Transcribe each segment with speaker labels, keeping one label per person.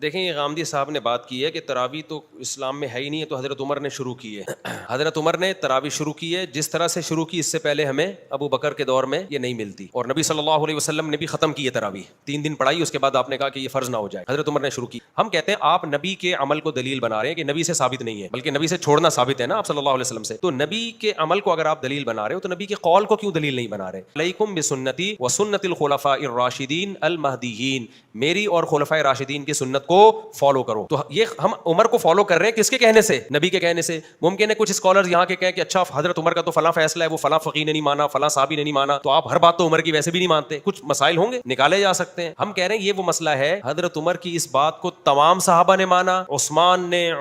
Speaker 1: دیکھیں یہ غامدی صاحب نے بات کی ہے کہ تراویح تو اسلام میں ہے ہی نہیں ہے، تو حضرت عمر نے شروع کی ہے. حضرت عمر نے تراویح شروع کی ہے، جس طرح سے شروع کی اس سے پہلے ہمیں ابو بکر کے دور میں یہ نہیں ملتی، اور نبی صلی اللہ علیہ وسلم نے بھی ختم کی ہے تراویح، 3 دن پڑھائی، اس کے بعد آپ نے کہا کہ یہ فرض نہ ہو جائے. حضرت عمر نے شروع کی. ہم کہتے ہیں آپ نبی کے عمل کو دلیل بنا رہے ہیں کہ نبی سے ثابت نہیں ہے، بلکہ نبی سے چھوڑنا ثابت ہے نا آپ صلی اللہ علیہ وسلم سے. تو نبی کے عمل کو اگر آپ دلیل بنا رہے ہو تو نبی کے قول کو کیوں دلیل نہیں بنا رہے؟ علیکم بسنتی وسنت الخلفاء الراشدین المہدیین، میری اور خلفاء راشدین کی سنت کو فالو کرو. تو یہ ہم عمر کو فالو کر رہے ہیں کس کے کہنے سے؟ نبی کے کہنے سے. ممکن ہے کچھ اسکالرز یہاں کے کہیں کہ اچھا حضرت عمر کا تو فلاں فیصلہ ہے، وہ فلاں فقیہ نے نہیں مانا، فلاں صحابی نے نہیں مانا، تو آپ ہر بات تو عمر کی ویسے بھی نہیں مانتے. کچھ مسائل ہوں گے نکالے جا سکتے ہیں. ہم کہہ رہے ہیں یہ وہ مسئلہ ہے، حضرت عمر کی اس بات کو تمام صحابہ نے مانا، عثمان نے،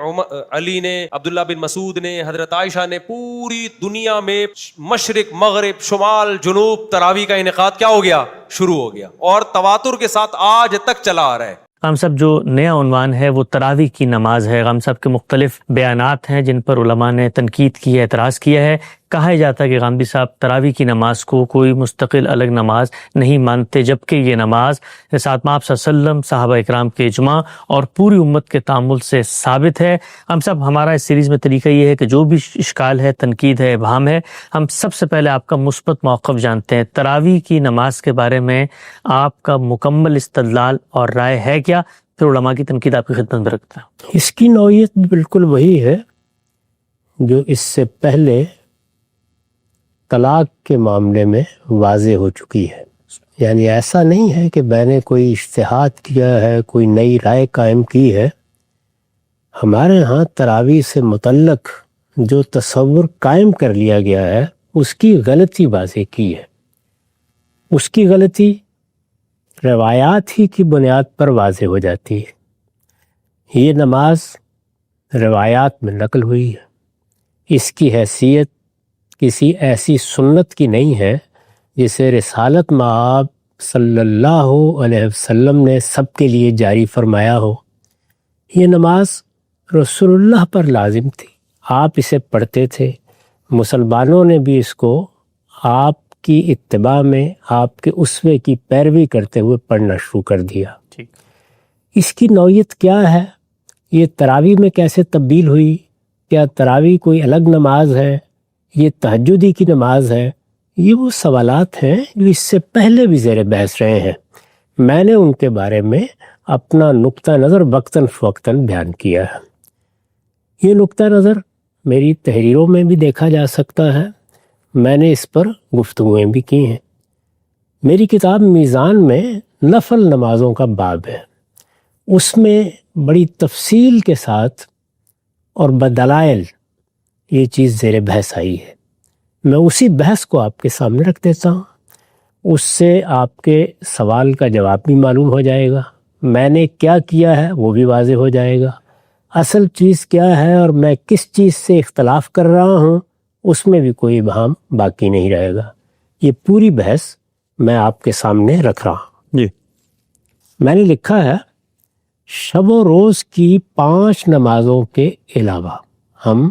Speaker 1: علی نے، عبداللہ بن مسعود نے، حضرت عائشہ نے. پوری دنیا میں مشرق مغرب شمال جنوب تراویح کا انعقاد کیا ہو گیا؟ شروع ہو گیا، اور تواتر کے ساتھ آج تک چلا آ رہا ہے.
Speaker 2: ہم سب جو نیا عنوان ہے وہ تراویح کی نماز ہے. ہم سب کے مختلف بیانات ہیں جن پر علماء نے تنقید کی ہے، اعتراض کیا ہے. کہا جاتا ہے کہ غامدی صاحب تراویح کی نماز کو کوئی مستقل الگ نماز نہیں مانتے، جبکہ یہ نماز ساتھ آپ صلی اللہ علیہ وسلم، صحابہ اکرام کے اجماع اور پوری امت کے تعامل سے ثابت ہے. ہم سب، ہمارا اس سیریز میں طریقہ یہ ہے کہ جو بھی اشکال ہے، تنقید ہے، ابہام ہے، ہم سب سے پہلے آپ کا مثبت موقف جانتے ہیں. تراویح کی نماز کے بارے میں آپ کا مکمل استدلال اور رائے ہے کیا؟ پھر علماء کی تنقید آپ کی خدمت میں رکھتا ہے.
Speaker 3: اس کی نوعیت بالکل وہی ہے جو اس سے پہلے طلاق کے معاملے میں واضح ہو چکی ہے. یعنی ایسا نہیں ہے کہ میں نے کوئی اجتہاد کیا ہے، کوئی نئی رائے قائم کی ہے. ہمارے ہاں تراویح سے متعلق جو تصور قائم کر لیا گیا ہے اس کی غلطی واضح کی ہے. اس کی غلطی روایات ہی کی بنیاد پر واضح ہو جاتی ہے. یہ نماز روایات میں نقل ہوئی ہے، اس کی حیثیت کسی ایسی سنت کی نہیں ہے جسے رسالت مآب صلی اللہ علیہ وسلم نے سب کے لیے جاری فرمایا ہو. یہ نماز رسول اللہ پر لازم تھی، آپ اسے پڑھتے تھے. مسلمانوں نے بھی اس کو آپ کی اتباع میں، آپ کے اسوے کی پیروی کرتے ہوئے پڑھنا شروع کر دیا. اس کی نوعیت کیا ہے؟ یہ تراویح میں کیسے تبدیل ہوئی؟ کیا تراویح کوئی الگ نماز ہے؟ یہ تہجدی کی نماز ہے؟ یہ وہ سوالات ہیں جو اس سے پہلے بھی زیر بحث رہے ہیں. میں نے ان کے بارے میں اپنا نقطہ نظر وقتاً فوقتاً بیان کیا ہے. یہ نقطہ نظر میری تحریروں میں بھی دیکھا جا سکتا ہے، میں نے اس پر گفتگویں بھی کی ہیں. میری کتاب میزان میں نفل نمازوں کا باب ہے، اس میں بڑی تفصیل کے ساتھ اور بدلائل یہ چیز زیر بحث آئی ہے. میں اسی بحث کو آپ کے سامنے رکھ دیتا ہوں، اس سے آپ کے سوال کا جواب بھی معلوم ہو جائے گا. میں نے کیا کیا ہے وہ بھی واضح ہو جائے گا، اصل چیز کیا ہے اور میں کس چیز سے اختلاف کر رہا ہوں اس میں بھی کوئی ابہام باقی نہیں رہے گا. یہ پوری بحث میں آپ کے سامنے رکھ رہا ہوں.
Speaker 2: جی،
Speaker 3: میں نے لکھا ہے شب و روز کی 5 نمازوں کے علاوہ ہم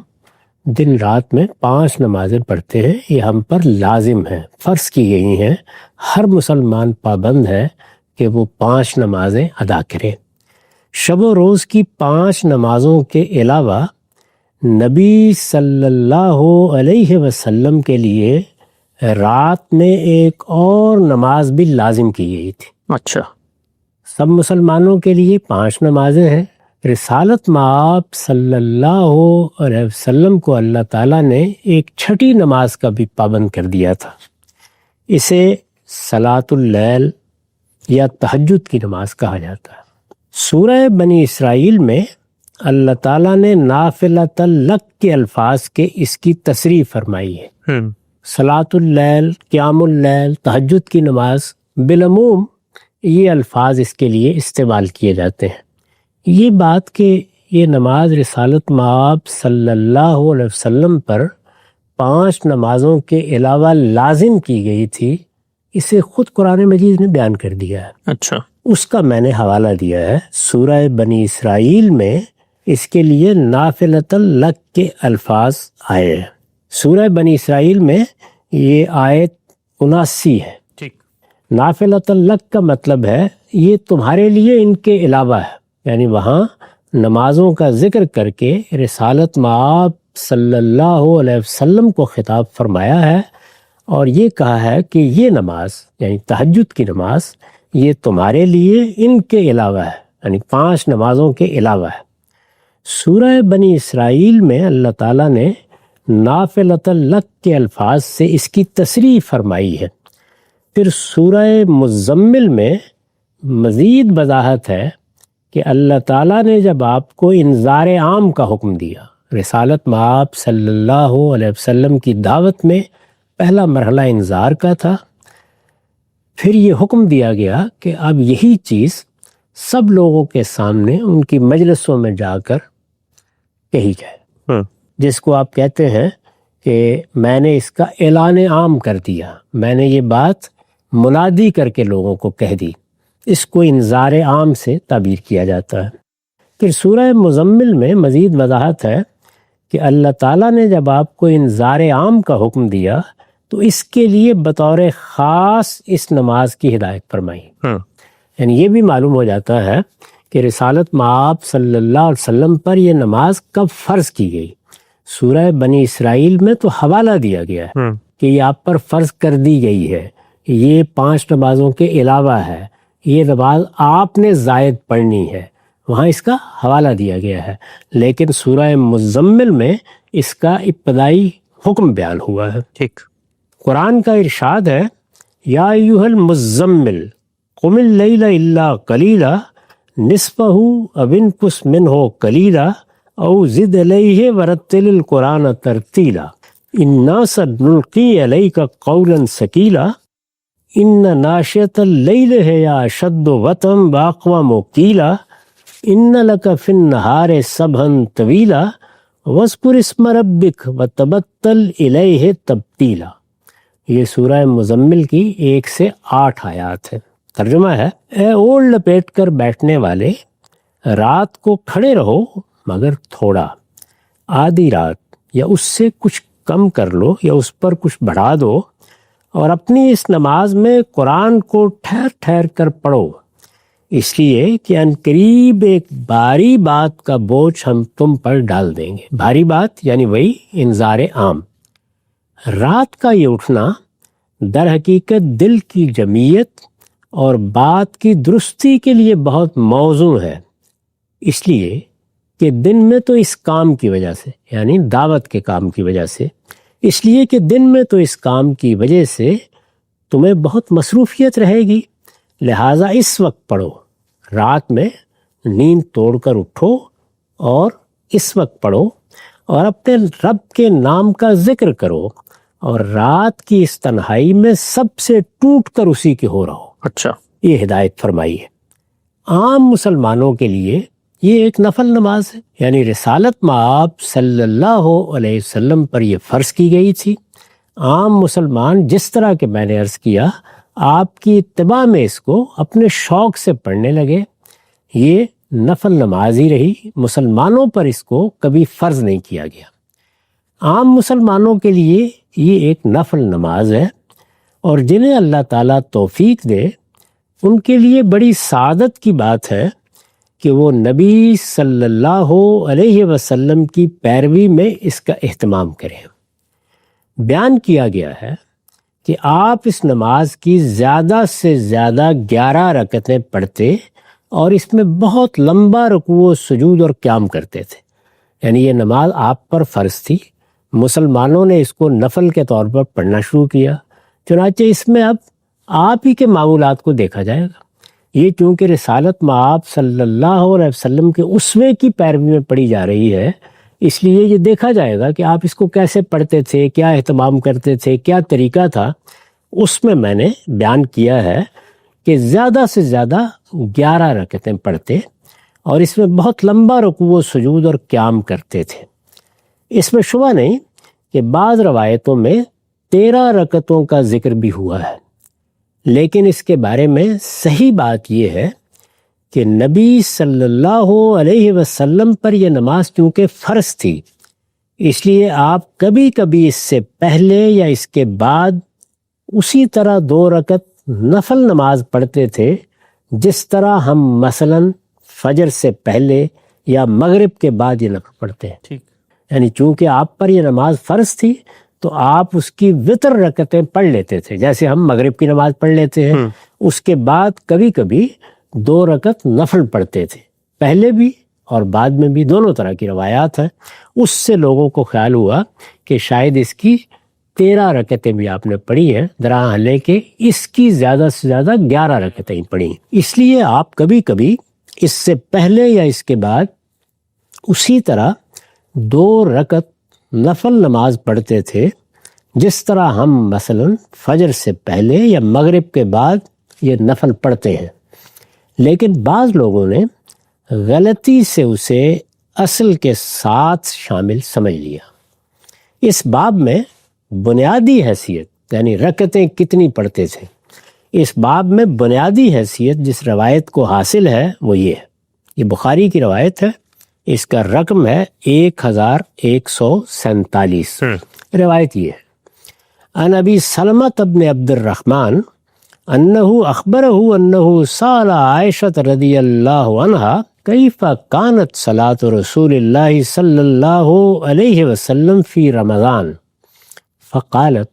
Speaker 3: دن رات میں 5 نمازیں پڑھتے ہیں. یہ ہم پر لازم ہیں، فرض کی گئی ہیں. ہر مسلمان پابند ہے کہ وہ 5 نمازیں ادا کرے. شب و روز کی 5 نمازوں کے علاوہ نبی صلی اللہ علیہ وسلم کے لیے رات میں ایک اور نماز بھی لازم کی گئی تھی.
Speaker 2: اچھا،
Speaker 3: سب مسلمانوں کے لیے 5 نمازیں ہیں. رسالت مآب صلی اللہ علیہ وسلم کو اللہ تعالیٰ نے ایک چھٹی نماز کا بھی پابند کر دیا تھا. اسے صلاۃ اللیل یا تہجد کی نماز کہا جاتا ہے. سورہ بنی اسرائیل میں اللہ تعالیٰ نے نافلۃ لک کے الفاظ کے اس کی تصریح فرمائی ہے. صلاۃ اللیل، قیام اللیل، تہجد کی نماز، بالعموم یہ الفاظ اس کے لیے استعمال کیے جاتے ہیں. یہ بات کہ یہ نماز رسالت مآب صلی اللہ علیہ وسلم پر 5 نمازوں کے علاوہ لازم کی گئی تھی، اسے خود قرآن مجید نے بیان کر دیا ہے.
Speaker 2: اچھا،
Speaker 3: اس کا میں نے حوالہ دیا ہے. سورہ بنی اسرائیل میں اس کے لیے نافلۃ لک کے الفاظ آئے ہیں. سورہ بنی اسرائیل میں یہ آیت 79 ہے.
Speaker 2: ٹھیک.
Speaker 3: نافلۃ لک کا مطلب ہے یہ تمہارے لیے ان کے علاوہ ہے، یعنی وہاں نمازوں کا ذکر کر کے رسالت مآب صلی اللہ علیہ وسلم کو خطاب فرمایا ہے اور یہ کہا ہے کہ یہ نماز یعنی تہجد کی نماز یہ تمہارے لیے ان کے علاوہ ہے، یعنی 5 نمازوں کے علاوہ ہے۔ سورہ بنی اسرائیل میں اللہ تعالیٰ نے نافلۃ لک کے الفاظ سے اس کی تصریح فرمائی ہے۔ پھر سورہ مزمل میں مزید وضاحت ہے کہ اللہ تعالیٰ نے جب آپ کو انذار عام کا حکم دیا، رسالت مآب صلی اللہ علیہ وسلم کی دعوت میں پہلا مرحلہ انذار کا تھا، پھر یہ حکم دیا گیا کہ اب یہی چیز سب لوگوں کے سامنے ان کی مجلسوں میں جا کر کہی جائے، جس کو آپ کہتے ہیں کہ میں نے اس کا اعلان عام کر دیا، میں نے یہ بات منادی کر کے لوگوں کو کہہ دی، اس کو انذار عام سے تعبیر کیا جاتا ہے۔ پھر سورہ مزمل میں مزید وضاحت ہے کہ اللہ تعالیٰ نے جب آپ کو انذار عام کا حکم دیا تو اس کے لیے بطور خاص اس نماز کی ہدایت فرمائی۔ یعنی یہ بھی معلوم ہو جاتا ہے کہ رسالت مآب صلی اللہ علیہ وسلم پر یہ نماز کب فرض کی گئی۔ سورہ بنی اسرائیل میں تو حوالہ دیا گیا ہے کہ یہ آپ پر فرض کر دی گئی ہے، یہ 5 نمازوں کے علاوہ ہے، یہ نماز آپ نے زائد پڑھنی ہے، وہاں اس کا حوالہ دیا گیا ہے۔ لیکن سورہ مزمل میں اس کا ابتدائی حکم بیان ہوا ہے۔
Speaker 2: ٹھیک۔
Speaker 3: قرآن کا ارشاد ہے یا ایھا المزمل قم اللیل الا قلیلا نصفہ او انقص منہ قلیلا او زد علیہ ورتل القرآن ترتیلا انا سنلقی علیک قولا ثقیلا ان ناشئۃ اللیل ہی اشد وطئا واقوم قیلا ان لک فی النہار سبحا طویلا واذکر اسم ربک وتبتل الیہ تبتیلا۔ یہ سورہ مزمل کی 1 سے 8 آیات ہے۔ ترجمہ ہے، اے اوڑھ لپیٹ کر بیٹھنے والے، رات کو کھڑے رہو مگر تھوڑا، آدھی رات یا اس سے کچھ کم کر لو یا اس پر کچھ بڑھا دو، اور اپنی اس نماز میں قرآن کو ٹھہر ٹھہر کر پڑھو، اس لیے کہ عنقریب ایک بھاری بات کا بوجھ ہم تم پر ڈال دیں گے۔ بھاری بات یعنی وہی انذار عام۔ رات کا یہ اٹھنا در حقیقت دل کی جمعیت اور بات کی درستی کے لیے بہت موزوں ہے، اس لیے کہ دن میں تو اس کام کی وجہ سے یعنی دعوت کے کام کی وجہ سے، اس لیے کہ دن میں تو اس کام کی وجہ سے تمہیں بہت مصروفیت رہے گی، لہٰذا اس وقت پڑھو، رات میں نیند توڑ کر اٹھو اور اس وقت پڑھو اور اپنے رب کے نام کا ذکر کرو، اور رات کی اس تنہائی میں سب سے ٹوٹ کر اسی کے ہو رہو۔
Speaker 2: اچھا،
Speaker 3: یہ ہدایت فرمائی ہے۔ عام مسلمانوں کے لیے یہ ایک نفل نماز ہے، یعنی رسالت مآب صلی اللہ علیہ وسلم پر یہ فرض کی گئی تھی۔ عام مسلمان جس طرح کہ میں نے عرض کیا آپ کی اتباع میں اس کو اپنے شوق سے پڑھنے لگے، یہ نفل نماز ہی رہی، مسلمانوں پر اس کو کبھی فرض نہیں کیا گیا۔ عام مسلمانوں کے لیے یہ ایک نفل نماز ہے، اور جنہیں اللہ تعالیٰ توفیق دے ان کے لیے بڑی سعادت کی بات ہے کہ وہ نبی صلی اللہ علیہ وسلم کی پیروی میں اس کا اہتمام کریں۔ بیان کیا گیا ہے کہ آپ اس نماز کی زیادہ سے زیادہ 11 رکعتیں پڑھتے اور اس میں بہت لمبا رکوع و سجود اور قیام کرتے تھے، یعنی یہ نماز آپ پر فرض تھی، مسلمانوں نے اس کو نفل کے طور پر پڑھنا شروع کیا، چنانچہ اس میں اب آپ ہی کے معمولات کو دیکھا جائے گا۔ یہ چونکہ رسالت مآب صلی اللہ علیہ وسلم کے اسوے کی پیروی میں پڑھی جا رہی ہے، اس لیے یہ دیکھا جائے گا کہ آپ اس کو کیسے پڑھتے تھے، کیا اہتمام کرتے تھے، کیا طریقہ تھا۔ اس میں میں نے بیان کیا ہے کہ زیادہ سے زیادہ 11 رکعتیں پڑھتے اور اس میں بہت لمبا رکوع و سجود اور قیام کرتے تھے۔ اس میں شبہ نہیں کہ بعض روایتوں میں 13 رکعتوں کا ذکر بھی ہوا ہے، لیکن اس کے بارے میں صحیح بات یہ ہے کہ نبی صلی اللہ علیہ وسلم پر یہ نماز چونکہ فرض تھی، اس لیے آپ کبھی کبھی اس سے پہلے یا اس کے بعد اسی طرح 2 رکعت نفل نماز پڑھتے تھے، جس طرح ہم مثلاً فجر سے پہلے یا مغرب کے بعد یہ نفل پڑھتے ہیں.
Speaker 2: ٹھیک.
Speaker 3: یعنی چونکہ آپ پر یہ نماز فرض تھی تو آپ اس کی وطر رکعتیں پڑھ لیتے تھے، جیسے ہم مغرب کی نماز پڑھ لیتے ہیں. اس کے بعد کبھی کبھی 2 رکعت نفل پڑھتے تھے، پہلے بھی اور بعد میں بھی، دونوں طرح کی روایات ہیں. اس سے لوگوں کو خیال ہوا کہ شاید اس کی 13 رکعتیں بھی آپ نے پڑھی ہیں، درحالے کہ اس کی زیادہ سے زیادہ 11 رکعتیں پڑھی ہیں. اس لیے آپ کبھی کبھی اس سے پہلے یا اس کے بعد اسی طرح 2 رکعت نفل نماز پڑھتے تھے، جس طرح ہم مثلا فجر سے پہلے یا مغرب کے بعد یہ نفل پڑھتے ہیں. لیکن بعض لوگوں نے غلطی سے اسے اصل کے ساتھ شامل سمجھ لیا. اس باب میں بنیادی حیثیت، یعنی رکعتیں کتنی پڑھتے تھے، اس باب میں بنیادی حیثیت جس روایت کو حاصل ہے وہ یہ ہے. یہ بخاری کی روایت ہے، اس کا رقم ہے 1147. روایت یہ ہے: عن ابی سلمۃ بن عبد الرحمن انہ اخبرہ انہ سأل عائشہ رضی اللہ عنہا کیف کانت صلاۃ رسول اللہ صلی اللہ علیہ وسلم فی رمضان فقالت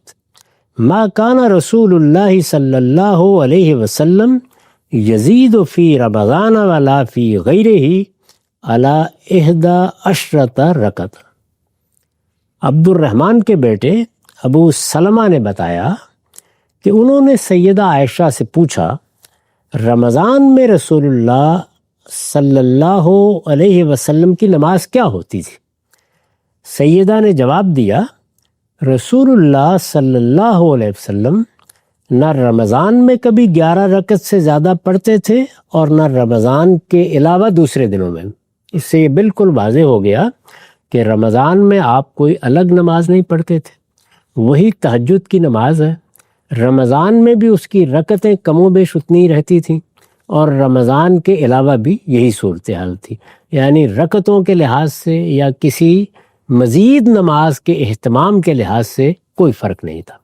Speaker 3: ما کان رسول اللہ صلی اللہ علیہ وسلم یزید فی رمضان ولا فی غیرہ علی 11 رکعت. عبد الرحمن کے بیٹے ابو سلمہ نے بتایا کہ انہوں نے سیدہ عائشہ سے پوچھا رمضان میں رسول اللہ صلی اللہ علیہ وسلم کی نماز کیا ہوتی تھی. سیدہ نے جواب دیا رسول اللہ صلی اللہ علیہ وسلم نہ رمضان میں کبھی 11 رکعت سے زیادہ پڑھتے تھے اور نہ رمضان کے علاوہ دوسرے دنوں میں. اس سے یہ بالکل واضح ہو گیا کہ رمضان میں آپ کوئی الگ نماز نہیں پڑھتے تھے، وہی تہجد کی نماز ہے. رمضان میں بھی اس کی رکعتیں کم و بیش اتنی رہتی تھیں اور رمضان کے علاوہ بھی یہی صورتحال تھی. یعنی رکعتوں کے لحاظ سے یا کسی مزید نماز کے اہتمام کے لحاظ سے کوئی فرق نہیں تھا.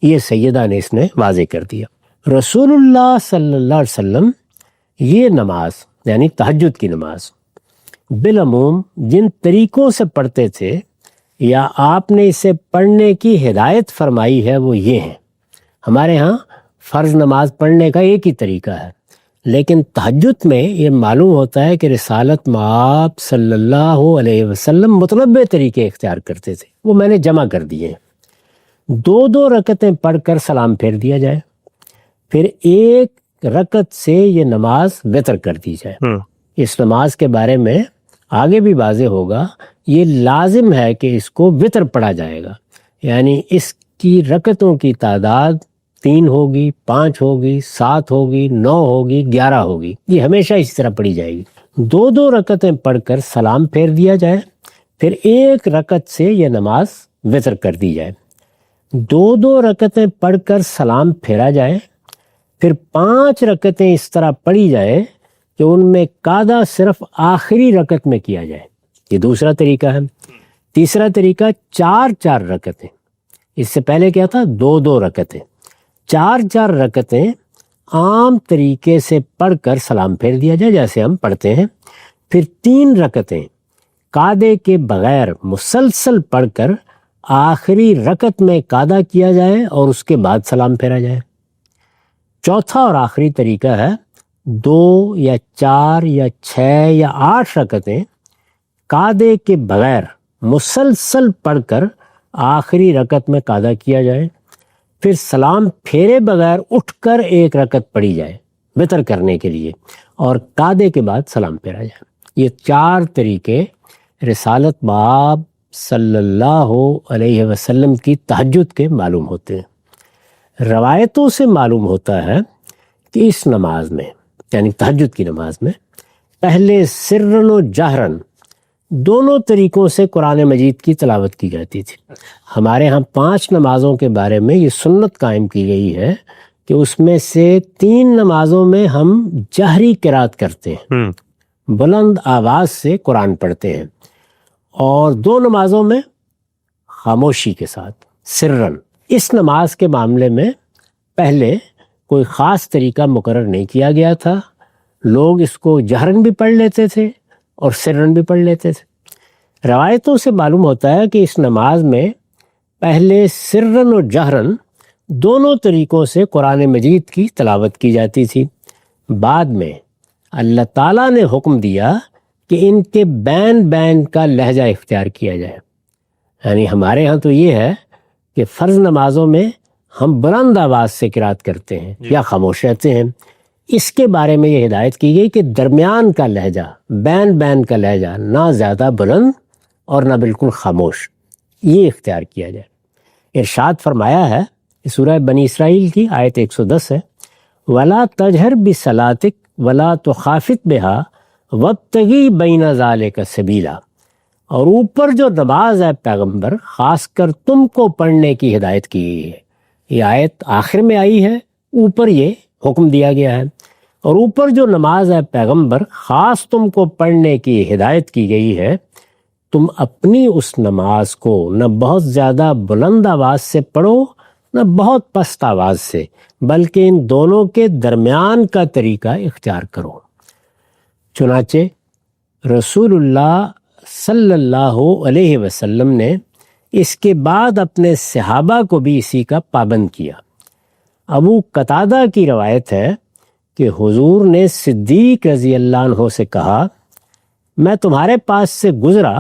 Speaker 3: یہ سیدہ نے اس نے واضح کر دیا. رسول اللہ صلی اللہ علیہ وسلم یہ نماز یعنی تہجد کی نماز بالعموم جن طریقوں سے پڑھتے تھے یا آپ نے اسے پڑھنے کی ہدایت فرمائی ہے وہ یہ ہیں. ہمارے ہاں فرض نماز پڑھنے کا ایک ہی طریقہ ہے، لیکن تہجد میں یہ معلوم ہوتا ہے کہ رسالت مآب صلی اللہ علیہ وسلم متنوع طریقے اختیار کرتے تھے. وہ میں نے جمع کر دیے ہیں. 2 رکعتیں پڑھ کر سلام پھیر دیا جائے، پھر 1 رکعت سے یہ نماز وتر کر دی جائے. اس نماز کے بارے میں آگے بھی واضح ہوگا، یہ لازم ہے کہ اس کو وتر پڑھا جائے گا. یعنی اس کی رکعتوں کی تعداد 3 ہوگی، 5 ہوگی، 7 ہوگی، 9 ہوگی، 11 ہوگی. یہ ہمیشہ اسی طرح پڑھی جائے گی. 2 رکعتیں پڑھ کر سلام پھیر دیا جائے، پھر 1 رکعت سے یہ نماز وتر کر دی جائے. 2 رکعتیں پڑھ کر سلام پھیرا جائے، پھر 5 رکعتیں اس طرح پڑھی جائے کہ ان میں قاعدہ صرف آخری رکعت میں کیا جائے. یہ دوسرا طریقہ ہے. تیسرا طریقہ 4 رکعتیں. اس سے پہلے کیا تھا؟ 2 رکعتیں. 4 رکعتیں عام طریقے سے پڑھ کر سلام پھیر دیا جائے جیسے ہم پڑھتے ہیں. پھر 3 رکعتیں قاعدے کے بغیر مسلسل پڑھ کر آخری رکعت میں قاعدہ کیا جائے اور اس کے بعد سلام پھیرا جائے. چوتھا اور آخری طریقہ ہے 2 یا 4 یا 6 یا 8 رکعتیں قاعدے کے بغیر مسلسل پڑھ کر آخری رکعت میں قاعدہ کیا جائے، پھر سلام پھیرے بغیر اٹھ کر 1 رکعت پڑھی جائے وتر کرنے کے لیے اور قاعدے کے بعد سلام پھیرا جائے. یہ 4 طریقے رسالت مآب صلی اللہ علیہ وسلم کی تہجد کے معلوم ہوتے ہیں. روایتوں سے معلوم ہوتا ہے کہ اس نماز میں یعنی تہجد کی نماز میں پہلے سرن و جہرن دونوں طریقوں سے قرآن مجید کی تلاوت کی جاتی تھی. ہمارے ہاں 5 نمازوں کے بارے میں یہ سنت قائم کی گئی ہے کہ اس میں سے 3 نمازوں میں ہم جہری قرات کرتے ہیں، بلند آواز سے قرآن پڑھتے ہیں، اور 2 نمازوں میں خاموشی کے ساتھ سرن. اس نماز کے معاملے میں پہلے کوئی خاص طریقہ مقرر نہیں کیا گیا تھا، لوگ اس کو جہرن بھی پڑھ لیتے تھے اور سرن بھی پڑھ لیتے تھے۔ روایتوں سے معلوم ہوتا ہے کہ اس نماز میں پہلے سرن اور جہرن دونوں طریقوں سے قرآن مجید کی تلاوت کی جاتی تھی، بعد میں اللہ تعالیٰ نے حکم دیا کہ ان کے بین بین کا لہجہ اختیار کیا جائے۔ یعنی ہمارے ہاں تو یہ ہے کہ فرض نمازوں میں ہم بلند آواز سے قرات کرتے ہیں یا خاموش رہتے ہیں، اس کے بارے میں یہ ہدایت کی گئی کہ درمیان کا لہجہ، بین بین کا لہجہ، نہ زیادہ بلند اور نہ بالکل خاموش، یہ اختیار کیا جائے۔ ارشاد فرمایا ہے، سورہ بنی اسرائیل کی آیت 110 ہے، وَلَا تَجْهَرْ بِصَلَاتِكَ وَلَا تُخَافِتْ بِهَا وَابْتَغِي بَيْنَ ذَلِكَ سَبِيلًا، اور اوپر جو نماز ہے پیغمبر، خاص کر تم کو پڑھنے کی ہدایت کی گئی ہے۔ یہ آیت آخر میں آئی ہے، اوپر یہ حکم دیا گیا ہے، اور اوپر جو نماز ہے پیغمبر، خاص تم کو پڑھنے کی ہدایت کی گئی ہے، تم اپنی اس نماز کو نہ بہت زیادہ بلند آواز سے پڑھو نہ بہت پست آواز سے، بلکہ ان دونوں کے درمیان کا طریقہ اختیار کرو۔ چنانچہ رسول اللہ صلی اللہ علیہ وسلم نے اس کے بعد اپنے صحابہ کو بھی اسی کا پابند کیا۔ ابو قتادہ کی روایت ہے کہ حضور نے صدیق رضی اللہ عنہ سے کہا، میں تمہارے پاس سے گزرا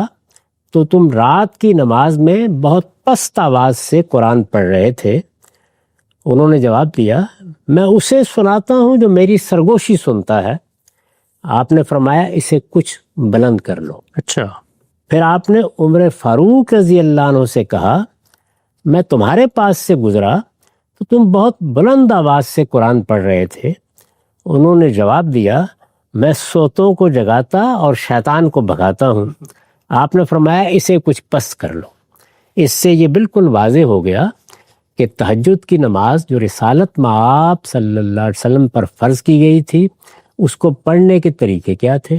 Speaker 3: تو تم رات کی نماز میں بہت پست آواز سے قرآن پڑھ رہے تھے۔ انہوں نے جواب دیا، میں اسے سناتا ہوں جو میری سرگوشی سنتا ہے۔ آپ نے فرمایا، اسے کچھ بلند کر لو۔
Speaker 2: اچھا۔
Speaker 3: پھر آپ نے عمر فاروق رضی اللہ عنہ سے کہا، میں تمہارے پاس سے گزرا تو تم بہت بلند آواز سے قرآن پڑھ رہے تھے۔ انہوں نے جواب دیا، میں سوتوں کو جگاتا اور شیطان کو بھگاتا ہوں۔ آپ نے فرمایا، اسے کچھ پست کر لو۔ اس سے یہ بالکل واضح ہو گیا کہ تہجد کی نماز جو رسالت مآب صلی اللہ علیہ وسلم پر فرض کی گئی تھی، اس کو پڑھنے کے طریقے کیا تھے۔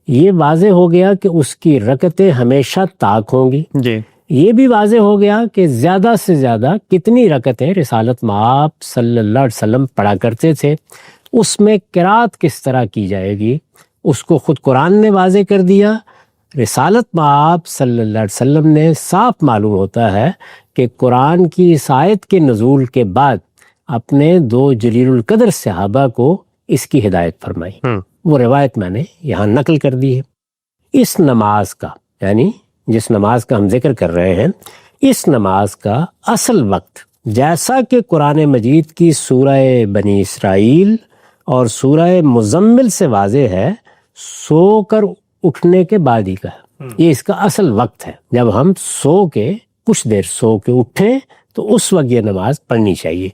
Speaker 3: یہ واضح ہو گیا کہ اس کی رکعتیں ہمیشہ طاق ہوں گی۔
Speaker 2: جی۔
Speaker 3: یہ بھی واضح ہو گیا کہ زیادہ سے زیادہ کتنی رکعتیں رسالت مآب صلی اللہ علیہ وسلم پڑھا کرتے تھے، اس میں قرات کس طرح کی جائے گی، اس کو خود قرآن نے واضح کر دیا۔ رسالت مآب صلی اللہ علیہ وسلم نے صاف معلوم ہوتا ہے کہ قرآن کی اس آیت کے نزول کے بعد اپنے دو جلیل القدر صحابہ کو اس کی ہدایت فرمائی۔ وہ روایت میں نے یہاں نقل کر دی ہے۔ اس نماز کا، یعنی جس نماز کا ہم ذکر کر رہے ہیں، اس نماز کا اصل وقت جیسا کہ قرآن مجید کی سورہ بنی اسرائیل اور سورہ مزمل سے واضح ہے، سو کر اٹھنے کے بعد ہی کا ہے۔ یہ اس کا اصل وقت ہے۔ جب ہم سو کے کچھ دیر سو کے اٹھیں تو اس وقت یہ نماز پڑھنی چاہیے۔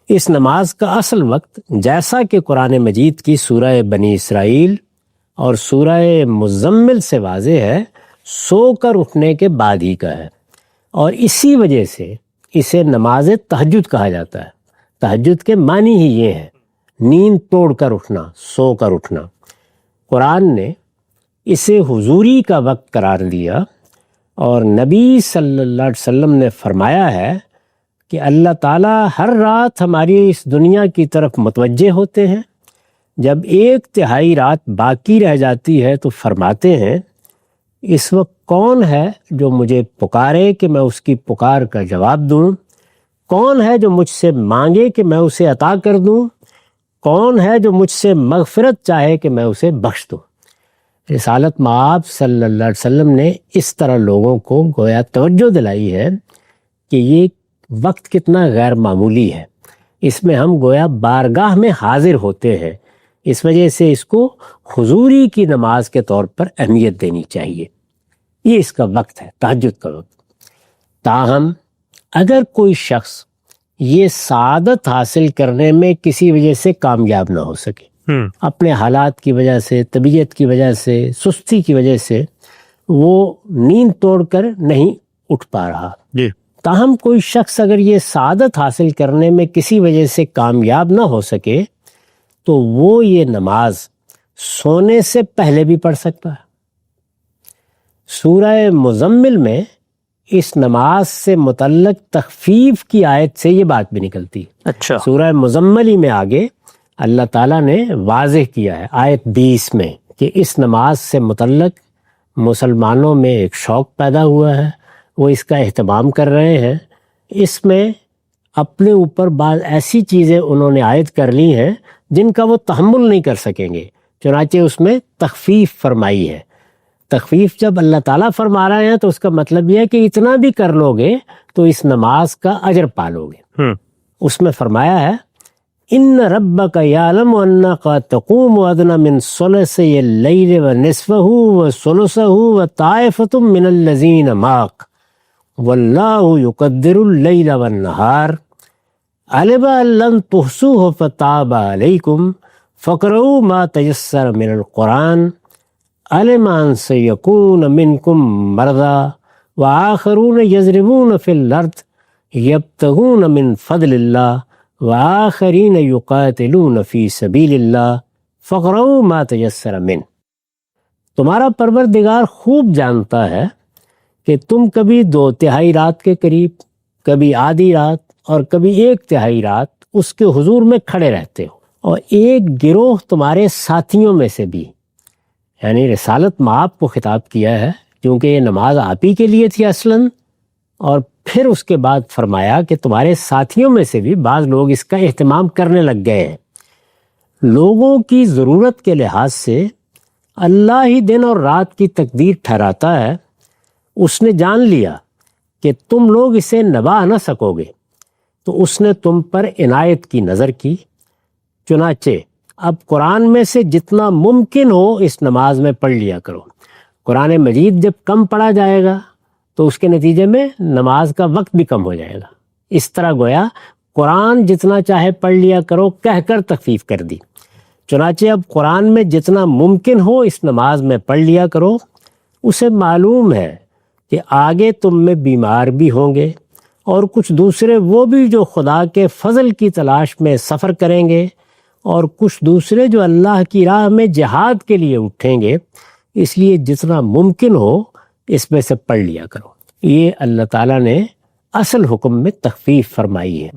Speaker 3: اس نماز کا اصل وقت جیسا کہ قرآن مجید کی سورہ بنی اسرائیل اور سورہ مزمل سے واضح ہے، سو کر اٹھنے کے بعد ہی کا ہے، اور اسی وجہ سے اسے نماز تہجد کہا جاتا ہے۔ تہجد کے معنی ہی یہ ہے، نیند توڑ کر اٹھنا، سو کر اٹھنا۔ قرآن نے اسے حضوری کا وقت قرار دیا، اور نبی صلی اللہ علیہ وسلم نے فرمایا ہے کہ اللہ تعالیٰ ہر رات ہماری اس دنیا کی طرف متوجہ ہوتے ہیں، جب 1/3 رات باقی رہ جاتی ہے تو فرماتے ہیں، اس وقت کون ہے جو مجھے پکارے کہ میں اس کی پکار کا جواب دوں؟ کون ہے جو مجھ سے مانگے کہ میں اسے عطا کر دوں؟ کون ہے جو مجھ سے مغفرت چاہے کہ میں اسے بخش دوں؟ رسالت مآب صلی اللہ علیہ وسلم نے اس طرح لوگوں کو گویا توجہ دلائی ہے کہ یہ وقت کتنا غیر معمولی ہے، اس میں ہم گویا بارگاہ میں حاضر ہوتے ہیں، اس وجہ سے اس کو حضوری کی نماز کے طور پر اہمیت دینی چاہیے۔ یہ اس کا وقت ہے، تہجد کا وقت۔ تاہم اگر کوئی شخص یہ سعادت حاصل کرنے میں کسی وجہ سے کامیاب نہ ہو سکے، اپنے حالات کی وجہ سے، طبیعت کی وجہ سے، سستی کی وجہ سے وہ نیند توڑ کر نہیں اٹھ پا رہا، تاہم کوئی شخص اگر یہ سعادت حاصل کرنے میں کسی وجہ سے کامیاب نہ ہو سکے تو وہ یہ نماز سونے سے پہلے بھی پڑھ سکتا ہے۔ سورہ مزمل میں اس نماز سے متعلق تخفیف کی آیت سے یہ بات بھی نکلتی ہے۔
Speaker 2: اچھا۔
Speaker 3: سورہ مزمل ہی میں آگے اللہ تعالیٰ نے واضح کیا ہے آیت 20 میں کہ اس نماز سے متعلق مسلمانوں میں ایک شوق پیدا ہوا ہے، وہ اس کا اہتمام کر رہے ہیں۔ اس میں اپنے اوپر بعض ایسی چیزیں انہوں نے عائد کر لی ہیں جن کا وہ تحمل نہیں کر سکیں گے، چنانچہ اس میں تخفیف فرمائی ہے۔ تخفیف جب اللہ تعالیٰ فرما رہے ہیں تو اس کا مطلب یہ ہے کہ اتنا بھی کر لو گے تو اس نماز کا اجر پالو گے۔ اس میں فرمایا ہے ان ربک یعلم انک تقوم ادنی من ثلثی اللیل ونصفہ وثلثہ وطائفۃ من الذین معک واللہ یقدر اللیل والنہار علم ان لن تحصوہ فتاب علیکم فاقرؤوا ما تیسر من القرآن علم ان سیکون منکم مرضی وآخرون یضربون فی الارض یبتغون من فضل اللہ وآخرین یقاتلون فی سبیل اللہ فاقرؤوا ما تیسر منہ۔ تمہارا پروردگار خوب جانتا ہے کہ تم کبھی 2/3 رات کے قریب، کبھی آدھی رات اور کبھی 1/3 رات اس کے حضور میں کھڑے رہتے ہو، اور ایک گروہ تمہارے ساتھیوں میں سے بھی، یعنی رسالت مآب کو خطاب کیا ہے کیونکہ یہ نماز آپ ہی کے لیے تھی اصلاً، اور پھر اس کے بعد فرمایا کہ تمہارے ساتھیوں میں سے بھی بعض لوگ اس کا اہتمام کرنے لگ گئے ہیں۔ لوگوں کی ضرورت کے لحاظ سے اللہ ہی دن اور رات کی تقدیر ٹھہراتا ہے۔ اس نے جان لیا کہ تم لوگ اسے نبھا نہ سکو گے تو اس نے تم پر عنایت کی نظر کی، چنانچہ اب قرآن میں سے جتنا ممکن ہو اس نماز میں پڑھ لیا کرو۔ قرآن مجید جب کم پڑھا جائے گا تو اس کے نتیجے میں نماز کا وقت بھی کم ہو جائے گا۔ اس طرح گویا قرآن جتنا چاہے پڑھ لیا کرو کہہ کر تخفیف کر دی۔ چنانچہ اب قرآن میں جتنا ممکن ہو اس نماز میں پڑھ لیا کرو۔ اسے معلوم ہے کہ آگے تم میں بیمار بھی ہوں گے اور کچھ دوسرے وہ بھی جو خدا کے فضل کی تلاش میں سفر کریں گے، اور کچھ دوسرے جو اللہ کی راہ میں جہاد کے لیے اٹھیں گے، اس لیے جتنا ممکن ہو اس میں سے پڑھ لیا کرو۔ یہ اللہ تعالیٰ نے اصل حکم میں تخفیف فرمائی ہے۔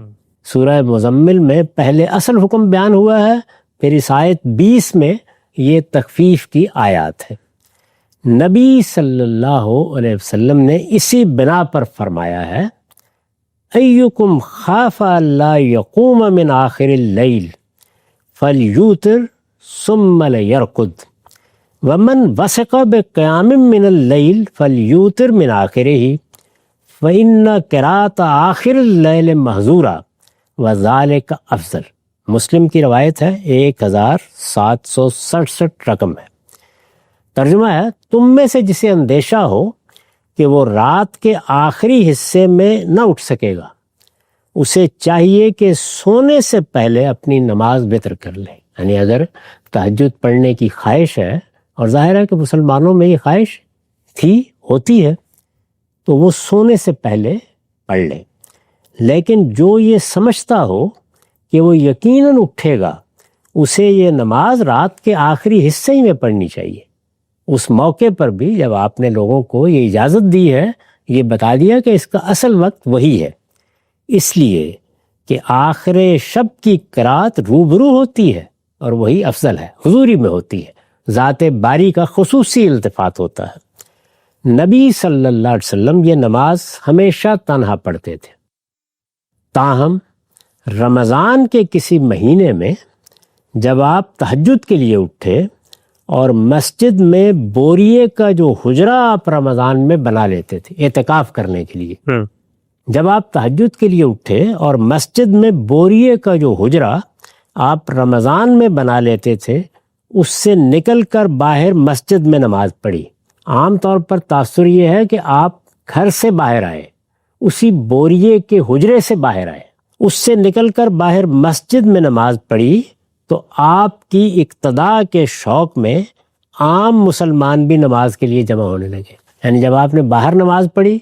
Speaker 3: سورہ مزمل میں پہلے اصل حکم بیان ہوا ہے، پھر اس آیت 20 میں یہ تخفیف کی آیات ہے۔ نبی صلی اللہ علیہ وسلم نے اسی بنا پر فرمایا ہے ایکم خاف اللہ یقوم من آخر اللیل فلیوتر ثم لیرقد ومن وثق بقیام من اللیل فلیوتر من آخرہ فإن قراءۃ آخر اللیل محظورہ وذالک افضل۔ مسلم کی روایت ہے، 1767 رقم ہے۔ ترجمہ ہے تم میں سے جسے اندیشہ ہو کہ وہ رات کے آخری حصے میں نہ اٹھ سکے گا، اسے چاہیے کہ سونے سے پہلے اپنی نماز وتر کر لے۔ یعنی اگر تہجد پڑھنے کی خواہش ہے، اور ظاہر ہے کہ مسلمانوں میں یہ خواہش ہوتی ہے، تو وہ سونے سے پہلے پڑھ لے۔ لیکن جو یہ سمجھتا ہو کہ وہ یقیناً اٹھے گا، اسے یہ نماز رات کے آخری حصے ہی میں پڑھنی چاہیے۔ اس موقع پر بھی جب آپ نے لوگوں کو یہ اجازت دی ہے، یہ بتا دیا کہ اس کا اصل وقت وہی ہے، اس لیے کہ آخر شب کی قرات روبرو ہوتی ہے اور وہی افضل ہے، حضوری میں ہوتی ہے، ذات باری کا خصوصی التفات ہوتا ہے۔ نبی صلی اللہ علیہ وسلم یہ نماز ہمیشہ تنہا پڑھتے تھے، تاہم رمضان کے کسی مہینے میں جب آپ تہجد کے لیے اٹھے اور مسجد میں بوریے کا جو حجرہ آپ رمضان میں بنا لیتے تھے اعتکاف کرنے کے لیے، جب آپ تہجد کے لیے اٹھے اور مسجد میں بوریے کا جو حجرہ آپ رمضان میں بنا لیتے تھے، اس سے نکل کر باہر مسجد میں نماز پڑھی۔ عام طور پر تاثر یہ ہے کہ آپ گھر سے باہر آئے، اسی بوریے کے حجرے سے باہر آئے، اس سے نکل کر باہر مسجد میں نماز پڑھی، تو آپ کی اقتداء کے شوق میں عام مسلمان بھی نماز کے لیے جمع ہونے لگے۔ یعنی جب آپ نے باہر نماز پڑھی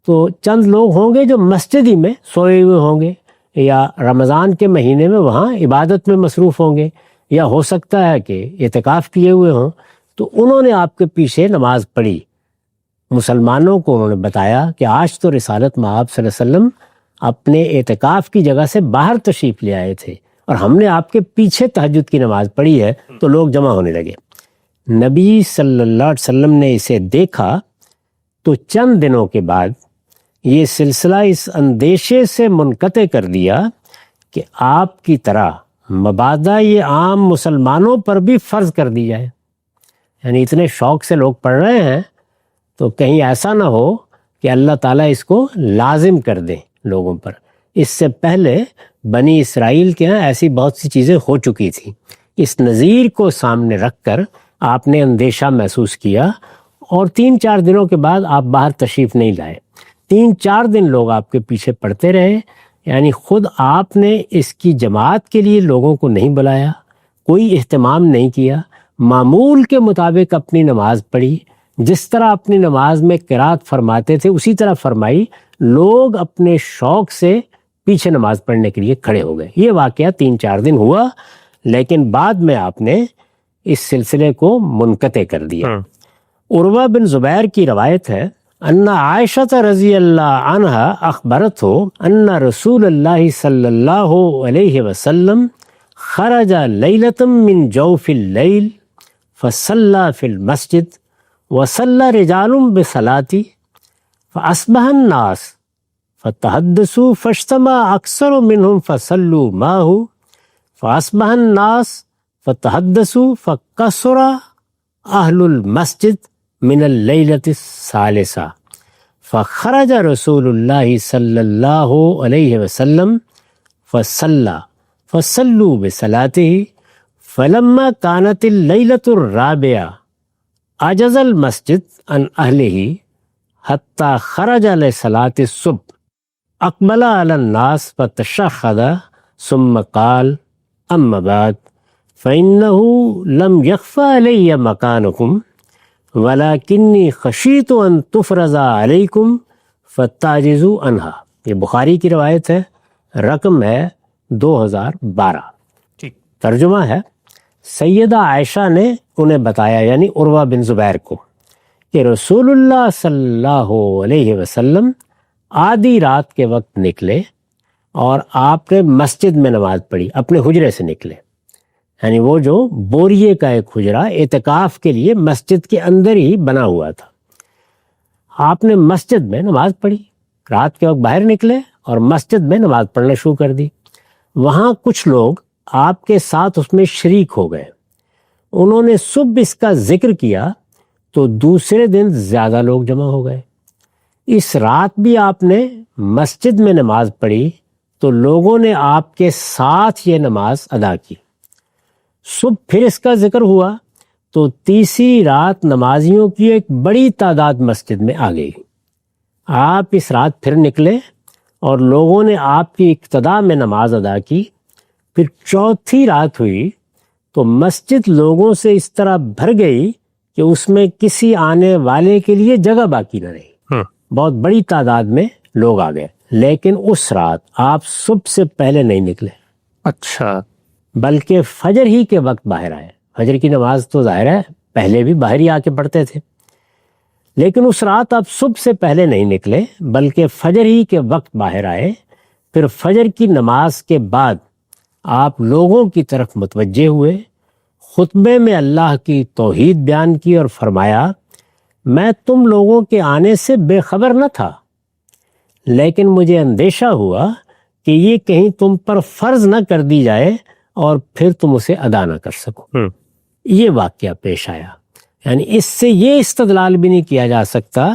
Speaker 3: تو چند لوگ ہوں گے جو مسجد ہی میں سوئے ہوئے ہوں گے، یا رمضان کے مہینے میں وہاں عبادت میں مصروف ہوں گے، یا ہو سکتا ہے کہ اعتکاف کیے ہوئے ہوں، تو انہوں نے آپ کے پیچھے نماز پڑھی۔ مسلمانوں کو انہوں نے بتایا کہ آج تو رسالت مآب صلی اللہ علیہ وسلم اپنے اعتکاف کی جگہ سے باہر تشریف لے آئے تھے، اور ہم نے آپ کے پیچھے تہجد کی نماز پڑھی ہے، تو لوگ جمع ہونے لگے۔ نبی صلی اللہ علیہ وسلم نے اسے دیکھا تو چند دنوں کے بعد یہ سلسلہ اس اندیشے سے منقطع کر دیا کہ آپ کی طرح مبادا یہ عام مسلمانوں پر بھی فرض کر دی جائے۔ یعنی اتنے شوق سے لوگ پڑھ رہے ہیں تو کہیں ایسا نہ ہو کہ اللہ تعالیٰ اس کو لازم کر دیں لوگوں پر۔ اس سے پہلے بنی اسرائیل کے ہاں ایسی بہت سی چیزیں ہو چکی تھیں۔ اس نظیر کو سامنے رکھ کر آپ نے اندیشہ محسوس کیا، اور 3-4 دنوں کے بعد آپ باہر تشریف نہیں لائے۔ 3-4 دن لوگ آپ کے پیچھے پڑتے رہے، یعنی خود آپ نے اس کی جماعت کے لیے لوگوں کو نہیں بلایا، کوئی اہتمام نہیں کیا، معمول کے مطابق اپنی نماز پڑھی، جس طرح اپنی نماز میں قرات فرماتے تھے اسی طرح فرمائی۔ لوگ اپنے شوق سے پیچھے نماز پڑھنے کے لیے کھڑے ہو گئے۔ یہ واقعہ 3-4 دن ہوا، لیکن بعد میں آپ نے اس سلسلے کو منقطع کر دیا۔ عروہ بن زبیر کی روایت ہے، ان عائشہ رضی اللہ عنہا اخبرت ہو ان رسول اللہ صلی اللہ علیہ وسلم خرج لیلۃ من جوف اللیل فصلی فی المسجد وصلی رجال بصلاتی فاصبح الناس فتحدثوا فاجتمع اکثر منهم فصلوا معه فاصبح الناس فتحدثوا فکثر اہل المسجد من اللیلۃ الثالثہ فخرج رسول اللہ صلی اللہ علیہ وسلم فصلوا بصلاته فلما كانت اللیلۃ الرابعہ عجز المسجد عن اہلہ حتی خرج لصلاة الصبح اقبل علی الناس فتشہد ثم قال اما بعد فإنه لم يخفى علی مکانکم وَلَكِنِّي خَشِيتُ أَن تُفْرَضَ عَلَيْكُمْ فَتَعْجِزُوا عَنْهَا۔ یہ بخاری کی روایت ہے، رقم ہے 2012۔ ترجمہ ہے، سیدہ عائشہ نے انہیں بتایا، یعنی عروہ بن زبیر کو، کہ رسول اللہ صلی اللہ علیہ وسلم آدھی رات کے وقت نکلے اور آپ نے مسجد میں نماز پڑھی، اپنے حجرے سے نکلے، یعنی وہ جو بوریے کا ایک حجرہ اعتکاف کے لیے مسجد کے اندر ہی بنا ہوا تھا، آپ نے مسجد میں نماز پڑھی، رات کے وقت باہر نکلے اور مسجد میں نماز پڑھنا شروع کر دی۔ وہاں کچھ لوگ آپ کے ساتھ اس میں شریک ہو گئے، انہوں نے صبح اس کا ذکر کیا تو دوسرے دن زیادہ لوگ جمع ہو گئے۔ اس رات بھی آپ نے مسجد میں نماز پڑھی تو لوگوں نے آپ کے ساتھ یہ نماز ادا کی۔ صبح پھر اس کا ذکر ہوا تو تیسری رات نمازیوں کی ایک بڑی تعداد مسجد میں آ گئی۔ آپ اس رات پھر نکلے اور لوگوں نے آپ کی اقتداء میں نماز ادا کی۔ پھر چوتھی رات ہوئی تو مسجد لوگوں سے اس طرح بھر گئی کہ اس میں کسی آنے والے کے لیے جگہ باقی نہ رہی، بہت بڑی تعداد میں لوگ آ گئے۔ لیکن اس رات آپ صبح سے پہلے نہیں نکلے،
Speaker 2: اچھا،
Speaker 3: بلکہ فجر ہی کے وقت باہر آئے۔ فجر کی نماز تو ظاہر ہے پہلے بھی باہر ہی آ کے پڑھتے تھے، لیکن اس رات آپ صبح سے پہلے نہیں نکلے بلکہ فجر ہی کے وقت باہر آئے۔ پھر فجر کی نماز کے بعد آپ لوگوں کی طرف متوجہ ہوئے، خطبے میں اللہ کی توحید بیان کی اور فرمایا، میں تم لوگوں کے آنے سے بے خبر نہ تھا، لیکن مجھے اندیشہ ہوا کہ یہ کہیں تم پر فرض نہ کر دی جائے اور پھر تم اسے ادا نہ کر سکو۔ یہ واقعہ پیش آیا، یعنی اس سے یہ استدلال بھی نہیں کیا جا سکتا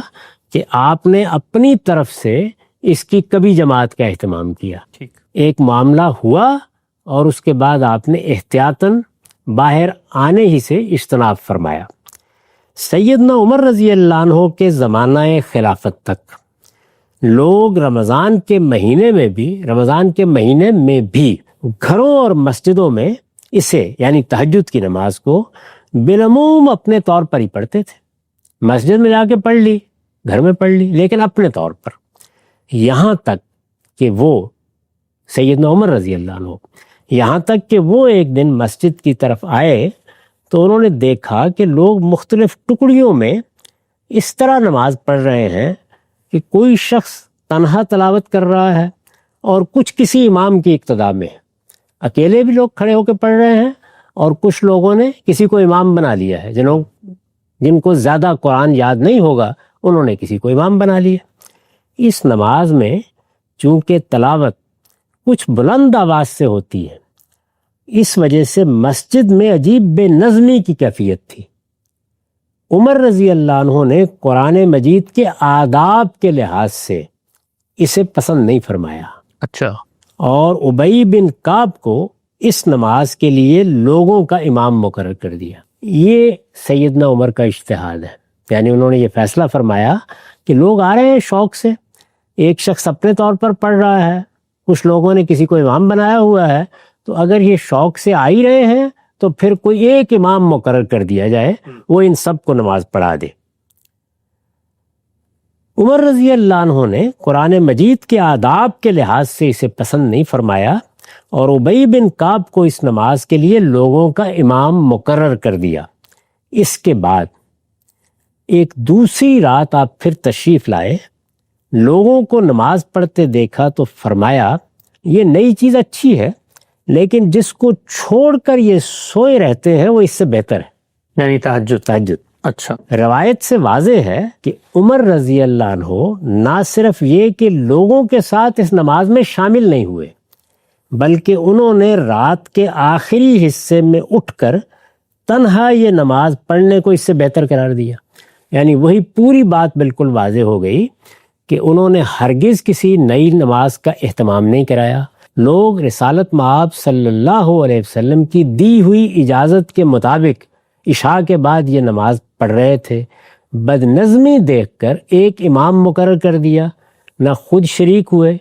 Speaker 3: کہ آپ نے اپنی طرف سے اس کی کبھی جماعت کا اہتمام کیا۔ ایک معاملہ ہوا اور اس کے بعد آپ نے احتیاطاً باہر آنے ہی سے اجتناب فرمایا۔ سیدنا عمر رضی اللہ عنہ کے زمانہ خلافت تک لوگ رمضان کے مہینے میں بھی گھروں اور مسجدوں میں اسے یعنی تہجد کی نماز کو بالعموم اپنے طور پر ہی پڑھتے تھے۔ مسجد میں جا کے پڑھ لی، گھر میں پڑھ لی، لیکن اپنے طور پر، یہاں تک کہ وہ سیدنا عمر رضی اللہ عنہ یہاں تک کہ وہ ایک دن مسجد کی طرف آئے تو انہوں نے دیکھا کہ لوگ مختلف ٹکڑیوں میں اس طرح نماز پڑھ رہے ہیں کہ کوئی شخص تنہا تلاوت کر رہا ہے اور کچھ کسی امام کی اقتداء میں ہے، اکیلے بھی لوگ کھڑے ہو کے پڑھ رہے ہیں اور کچھ لوگوں نے کسی کو امام بنا لیا ہے، جن کو زیادہ قرآن یاد نہیں ہوگا انہوں نے کسی کو امام بنا لیا۔ اس نماز میں چونکہ تلاوت کچھ بلند آواز سے ہوتی ہے، اس وجہ سے مسجد میں عجیب بے نظمی کی کیفیت تھی۔ عمر رضی اللہ عنہ نے قرآن مجید کے آداب کے لحاظ سے اسے پسند نہیں فرمایا،
Speaker 2: اچھا،
Speaker 3: اور ابی بن کعب کو اس نماز کے لیے لوگوں کا امام مقرر کر دیا۔ یہ سیدنا عمر کا اجتہاد ہے، یعنی انہوں نے یہ فیصلہ فرمایا کہ لوگ آ رہے ہیں شوق سے، ایک شخص اپنے طور پر پڑھ رہا ہے، کچھ لوگوں نے کسی کو امام بنایا ہوا ہے، تو اگر یہ شوق سے آ ہی رہے ہیں تو پھر کوئی ایک امام مقرر کر دیا جائے، وہ ان سب کو نماز پڑھا دے۔ عمر رضی اللہ عنہ نے قرآن مجید کے آداب کے لحاظ سے اسے پسند نہیں فرمایا اور ابی بن کعب کو اس نماز کے لیے لوگوں کا امام مقرر کر دیا۔ اس کے بعد ایک دوسری رات آپ پھر تشریف لائے، لوگوں کو نماز پڑھتے دیکھا تو فرمایا یہ نئی چیز اچھی ہے، لیکن جس کو چھوڑ کر یہ سوئے رہتے ہیں وہ اس سے بہتر ہے،
Speaker 2: یعنی تہجد۔ اچھا،
Speaker 3: روایت سے واضح ہے کہ عمر رضی اللہ عنہ نہ صرف یہ کہ لوگوں کے ساتھ اس نماز میں شامل نہیں ہوئے، بلکہ انہوں نے رات کے آخری حصے میں اٹھ کر تنہا یہ نماز پڑھنے کو اس سے بہتر قرار دیا۔ یعنی وہی پوری بات بالکل واضح ہو گئی کہ انہوں نے ہرگز کسی نئی نماز کا اہتمام نہیں کرایا۔ لوگ رسالت مآب صلی اللہ علیہ وسلم کی دی ہوئی اجازت کے مطابق عشاء کے بعد یہ نماز پڑھ رہے تھے۔ بد نظمی دیکھ کر ایک امام مقرر کر دیا، نہ خود شریک ہوئے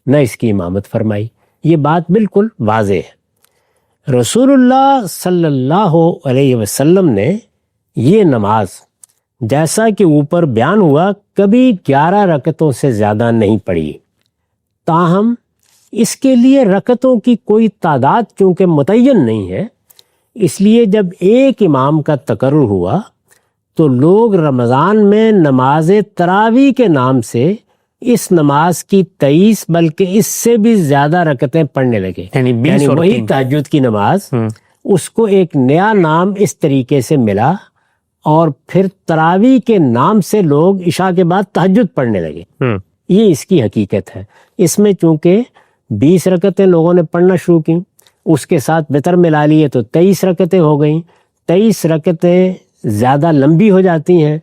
Speaker 3: نہ اس کی امامت فرمائی۔ یہ بات بالکل واضح ہے۔ رسول اللہ صلی اللہ علیہ وسلم نے یہ نماز جیسا کہ اوپر بیان ہوا کبھی 11 رکعتوں سے زیادہ نہیں پڑھی، تاہم اس کے لیے رکعتوں کی کوئی تعداد چونکہ متعین نہیں ہے، اس لیے جب ایک امام کا تقرر ہوا تو لوگ رمضان میں نماز تراویح کے نام سے اس نماز کی 23 بلکہ اس سے بھی زیادہ رکعتیں پڑھنے لگے، یعنی وہی تہجد کی نماز، اس کو ایک نیا نام اس طریقے سے ملا، اور پھر تراویح کے نام سے لوگ عشاء کے بعد تہجد پڑھنے لگے۔ یہ اس کی حقیقت ہے۔ اس میں چونکہ 20 رکعتیں لوگوں نے پڑھنا شروع کی، اس کے ساتھ وتر ملا لیے تو 23 رکعتیں ہو گئیں۔ 23 رکعتیں زیادہ لمبی ہو جاتی ہیں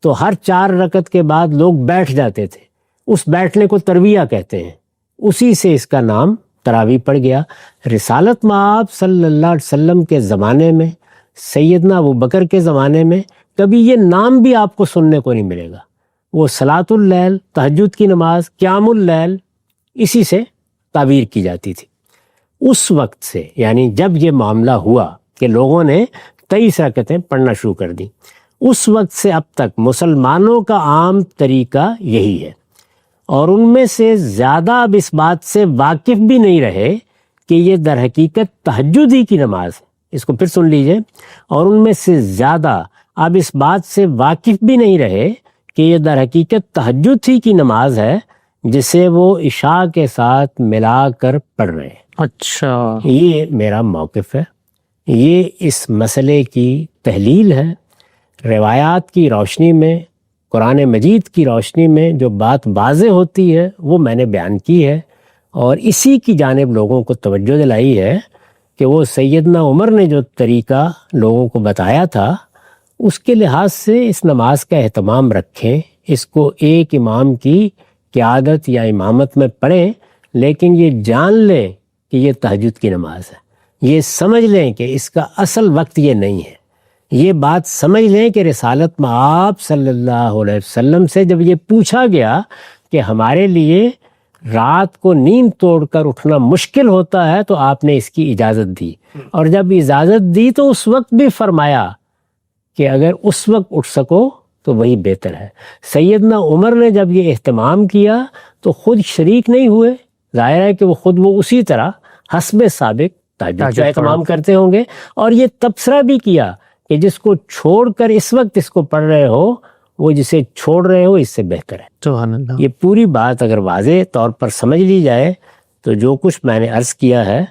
Speaker 3: تو ہر 4 رکعت کے بعد لوگ بیٹھ جاتے تھے، اس بیٹھنے کو ترویہ کہتے ہیں، اسی سے اس کا نام تراویح پڑ گیا۔ رسالت مآب صلی اللہ علیہ وسلم کے زمانے میں، سیدنا ابوبکر کے زمانے میں کبھی یہ نام بھی آپ کو سننے کو نہیں ملے گا۔ وہ صلاۃ اللیل، تہجد کی نماز، قیام اللیل، اسی سے تعبیر کی جاتی تھی۔ اس وقت سے، یعنی جب یہ معاملہ ہوا کہ لوگوں نے 23 رکعتیں پڑھنا شروع کر دی، اس وقت سے اب تک مسلمانوں کا عام طریقہ یہی ہے، اور ان میں سے زیادہ اب اس بات سے واقف بھی نہیں رہے کہ یہ در حقیقت تہجد ہی کی نماز ہے۔ اس کو پھر سن لیجئے، اور ان میں سے زیادہ اب اس بات سے واقف بھی نہیں رہے کہ یہ در حقیقت تہجد ہی کی نماز ہے جسے وہ عشاء کے ساتھ ملا کر پڑھ رہے ہیں۔
Speaker 2: اچھا،
Speaker 3: یہ میرا موقف ہے، یہ اس مسئلے کی تحلیل ہے۔ روایات کی روشنی میں، قرآن مجید کی روشنی میں جو بات واضح ہوتی ہے وہ میں نے بیان کی ہے، اور اسی کی جانب لوگوں کو توجہ دلائی ہے کہ وہ سیدنا عمر نے جو طریقہ لوگوں کو بتایا تھا اس کے لحاظ سے اس نماز کا اہتمام رکھیں، اس کو ایک امام کی قیادت یا امامت میں پڑھیں، لیکن یہ جان لیں کہ یہ تہجد کی نماز ہے، یہ سمجھ لیں کہ اس کا اصل وقت یہ نہیں ہے، یہ بات سمجھ لیں کہ رسالت مآب صلی اللہ علیہ وسلم سے جب یہ پوچھا گیا کہ ہمارے لیے رات کو نیند توڑ کر اٹھنا مشکل ہوتا ہے تو آپ نے اس کی اجازت دی، اور جب اجازت دی تو اس وقت بھی فرمایا کہ اگر اس وقت اٹھ سکو تو وہی بہتر ہے۔ سیدنا عمر نے جب یہ اہتمام کیا تو خود شریک نہیں ہوئے، ظاہر ہے کہ وہ اسی طرح حسب سابق تہجد کا اہتمام کرتے ہوں گے، اور یہ تبصرہ بھی کیا کہ جس کو چھوڑ کر اس وقت اس کو پڑھ رہے ہو وہ جسے چھوڑ رہے ہو اس سے بہتر ہے۔
Speaker 2: سبحان اللہ۔
Speaker 3: یہ پوری بات اگر واضح طور پر سمجھ لی جائے تو جو کچھ میں نے عرض کیا ہے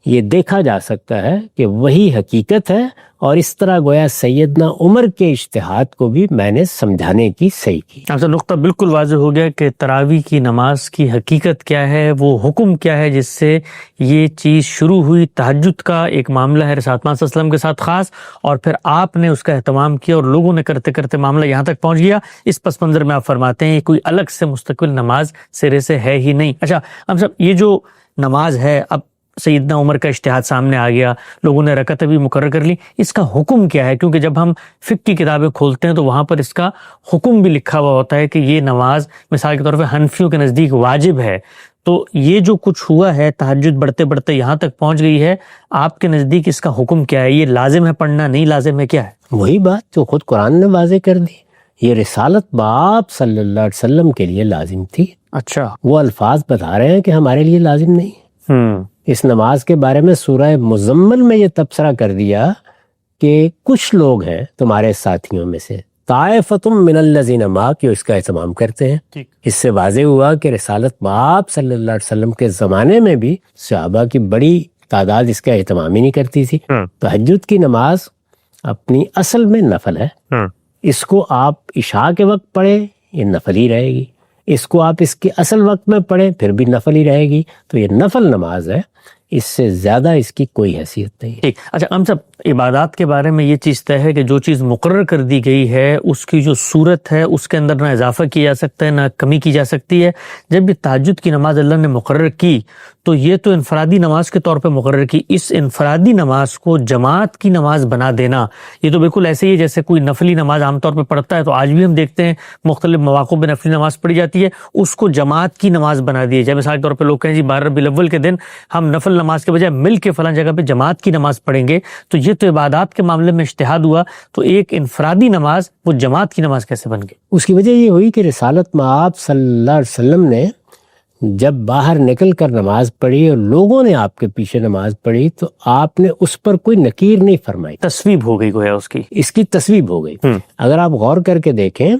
Speaker 3: یہ دیکھا جا سکتا ہے کہ وہی حقیقت ہے، اور اس طرح گویا سیدنا عمر کے اجتہاد کو بھی میں نے سمجھانے کی صحیح کی۔
Speaker 2: آپ سے نقطہ بالکل واضح ہو گیا کہ تراویح کی نماز کی حقیقت کیا ہے، وہ حکم کیا ہے جس سے یہ چیز شروع ہوئی۔ تہجد کا ایک معاملہ ہے رسالت پاک صلی اللہ علیہ وسلم کے ساتھ خاص، اور پھر آپ نے اس کا اہتمام کیا اور لوگوں نے کرتے کرتے معاملہ یہاں تک پہنچ گیا۔ اس پس منظر میں آپ فرماتے ہیں یہ کوئی الگ سے مستقل نماز سرے سے ہے ہی نہیں۔ اچھا ہم سب یہ جو نماز ہے، اب سیدنا عمر کا اجتہاد سامنے آ گیا، لوگوں نے رکعتیں بھی مقرر کر لی، اس کا حکم کیا ہے؟ کیونکہ جب ہم فقہ کی کتابیں کھولتے ہیں تو وہاں پر اس کا حکم بھی لکھا ہوا ہوتا ہے کہ یہ نماز مثال کے طور پہ حنفیوں کے نزدیک واجب ہے۔ تو یہ جو کچھ ہوا ہے، تہجد بڑھتے بڑھتے یہاں تک پہنچ گئی ہے، آپ کے نزدیک اس کا حکم کیا ہے؟ یہ لازم ہے پڑھنا، نہیں لازم ہے، کیا ہے؟
Speaker 3: وہی بات جو خود قرآن نے واضح کر دی، یہ رسالت باب صلی اللہ علیہ وسلم کے لیے لازم تھی۔
Speaker 2: اچھا،
Speaker 3: وہ الفاظ بتا رہے ہیں کہ ہمارے لیے لازم نہیں۔ اس نماز کے بارے میں سورہ مزمل میں یہ تبصرہ کر دیا کہ کچھ لوگ ہیں تمہارے ساتھیوں میں سے، طائفتم من الذین معک، جو اس کا اہتمام کرتے ہیں۔ اس سے واضح ہوا کہ رسالت باب صلی اللہ علیہ وسلم کے زمانے میں بھی صحابہ کی بڑی تعداد اس کا اہتمام ہی نہیں کرتی تھی۔ تہجد کی نماز اپنی اصل میں نفل ہے، اس کو آپ عشاء کے وقت پڑھیں یہ نفل ہی رہے گی، اس کو آپ اس کے اصل وقت میں پڑھیں پھر بھی نفل ہی رہے گی۔ تو یہ نفل نماز ہے، اس سے زیادہ اس کی کوئی حیثیت نہیں ہے۔
Speaker 2: ٹھیک۔ اچھا ہم سب عبادات کے بارے میں یہ چیز طے ہے کہ جو چیز مقرر کر دی گئی ہے اس کی جو صورت ہے اس کے اندر نہ اضافہ کیا جا سکتا ہے نہ کمی کی جا سکتی ہے۔ جب یہ تہجد کی نماز اللہ نے مقرر کی تو یہ تو انفرادی نماز کے طور پہ مقرر کی، اس انفرادی نماز کو جماعت کی نماز بنا دینا یہ تو بالکل ایسے ہی ہے جیسے کوئی نفلی نماز عام طور پہ پڑھتا ہے، تو آج بھی ہم دیکھتے ہیں مختلف مواقع پہ نفلی نماز پڑھی جاتی ہے، اس کو جماعت کی نماز بنا دی جائے۔ مثال کے طور پہ لوگ کہیں جی 12 ربیع الاول کے دن ہم نفل نماز کے بجائے مل کے فلاں جگہ پہ جماعت کی نماز پڑھیں گے، تو یہ تو عبادات کے معاملے میں اجتہاد ہوا، تو ایک انفرادی نماز وہ جماعت کی نماز کیسے بن گئی؟
Speaker 3: اس کی وجہ یہ ہوئی کہ رسالت مآب صلی اللہ علیہ وسلم نے جب باہر نکل کر نماز پڑھی اور لوگوں نے آپ کے پیچھے نماز پڑھی تو آپ نے اس پر کوئی نکیر نہیں فرمائی،
Speaker 2: تصویب ہو گئی گویا اس کی
Speaker 3: تصویب ہو گئی۔ اگر آپ غور کر کے دیکھیں